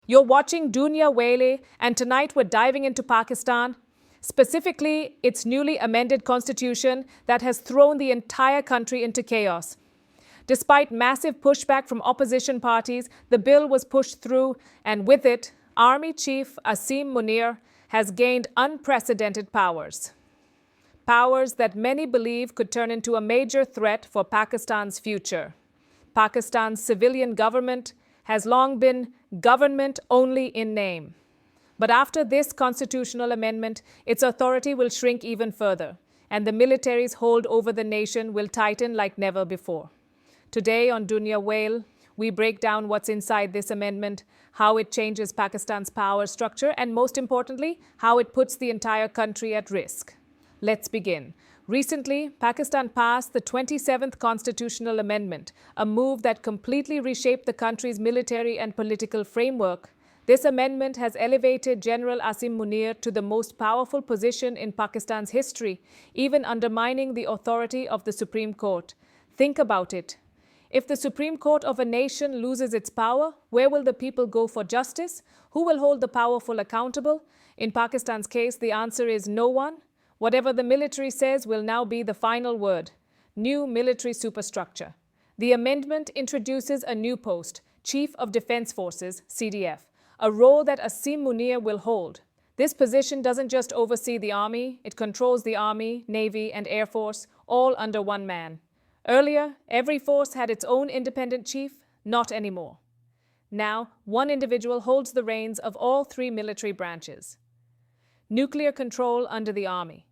You're watching Dunya Wale, and tonight we're diving into Pakistan, specifically its newly amended constitution that has thrown the entire country into chaos. Despite massive pushback from opposition parties, the bill was pushed through, and with it, Army Chief Asim Munir has gained unprecedented powers. Powers that many believe could turn into a major threat for Pakistan's future. Pakistan's civilian government has long been government only in name. But after this constitutional amendment, its authority will shrink even further, and the military's hold over the nation will tighten like never before. Today on Dunya Wale, we break down what's inside this amendment, how it changes Pakistan's power structure, and most importantly, how it puts the entire country at risk. Let's begin. Recently, Pakistan passed the 27th Constitutional Amendment, a move that completely reshaped the country's military and political framework. This amendment has elevated General Asim Munir to the most powerful position in Pakistan's history, even undermining the authority of the Supreme Court. Think about it. If the Supreme Court of a nation loses its power, where will the people go for justice? Who will hold the powerful accountable? In Pakistan's case, the answer is no one. Whatever the military says will now be the final word. New military superstructure. The amendment introduces a new post, Chief of Defense Forces, CDF, a role that Asim Munir will hold. This position doesn't just oversee the army, it controls the army, navy, and air force, all under one man. Earlier, every force had its own independent chief, not anymore. Now, one individual holds the reins of all three military branches. Nuclear control under the army.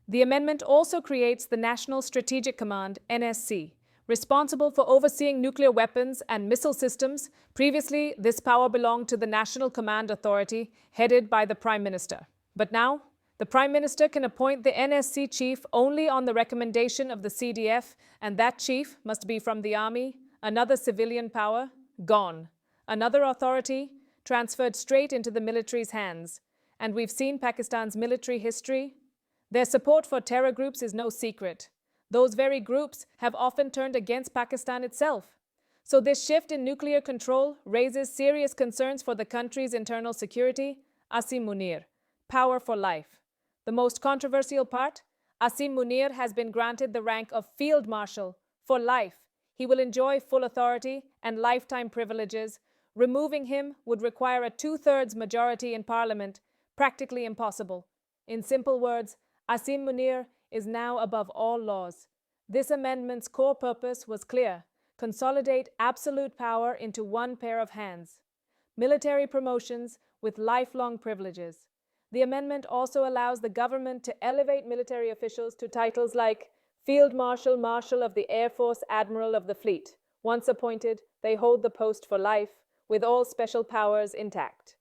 The amendment also creates the National Strategic Command, NSC, responsible for overseeing nuclear weapons and missile systems. Previously, this power belonged to the National Command Authority, headed by the Prime Minister. But now, the Prime Minister can appoint the NSC chief only on the recommendation of the CDF, and that chief must be from the army. Another civilian power, gone. Another authority, transferred straight into the military's hands. And we've seen Pakistan's military history. Their support for terror groups is no secret. Those very groups have often turned against Pakistan itself. So this shift in nuclear control raises serious concerns for the country's internal security. Asim Munir, power for life. The most controversial part, Asim Munir has been granted the rank of Field Marshal for life. He will enjoy full authority and lifetime privileges. Removing him would require a two-thirds majority in parliament, practically impossible. In simple words, Asim Munir is now above all laws. This amendment's core purpose was clear: consolidate absolute power into one pair of hands. Military promotions with lifelong privileges. The amendment also allows the government to elevate military officials to titles like Field Marshal, Marshal of the Air Force, Admiral of the Fleet. Once appointed, they hold the post for life, with all special powers intact.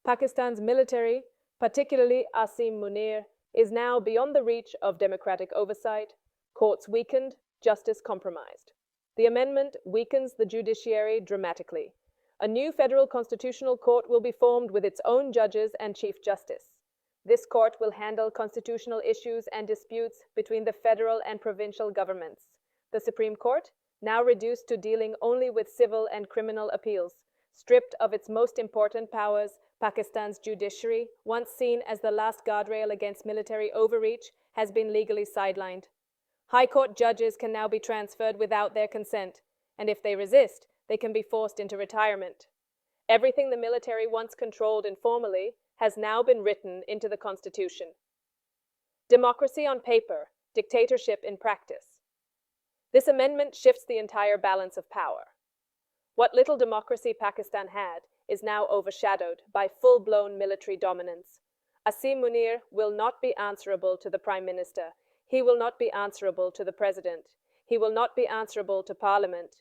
Pakistan's military, particularly Asim Munir, is now beyond the reach of democratic oversight, courts weakened, justice compromised. The amendment weakens the judiciary dramatically. A new federal constitutional court will be formed with its own judges and chief justice. This court will handle constitutional issues and disputes between the federal and provincial governments. The Supreme Court, now reduced to dealing only with civil and criminal appeals, stripped of its most important powers. Pakistan's judiciary, once seen as the last guardrail against military overreach, has been legally sidelined. High Court judges can now be transferred without their consent, and if they resist, they can be forced into retirement. Everything the military once controlled informally has now been written into the Constitution. Democracy on paper, dictatorship in practice. This amendment shifts the entire balance of power. What little democracy Pakistan had is now overshadowed by full-blown military dominance. Asim Munir will not be answerable to the Prime Minister. He will not be answerable to the President. He will not be answerable to Parliament.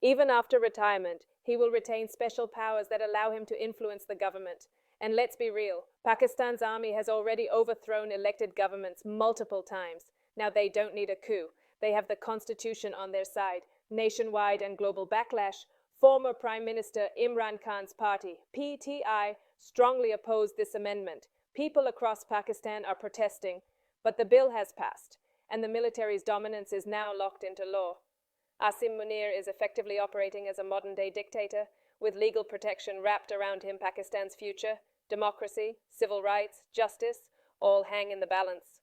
Even after retirement, he will retain special powers that allow him to influence the government. And let's be real, Pakistan's army has already overthrown elected governments multiple times. Now they don't need a coup. They have the Constitution on their side. Nationwide and global backlash. Former Prime Minister Imran Khan's party, PTI, strongly opposed this amendment. People across Pakistan are protesting, but the bill has passed, and the military's dominance is now locked into law. Asim Munir is effectively operating as a modern-day dictator, With legal protection wrapped around him, Pakistan's future, democracy, civil rights, justice, all hang in the balance.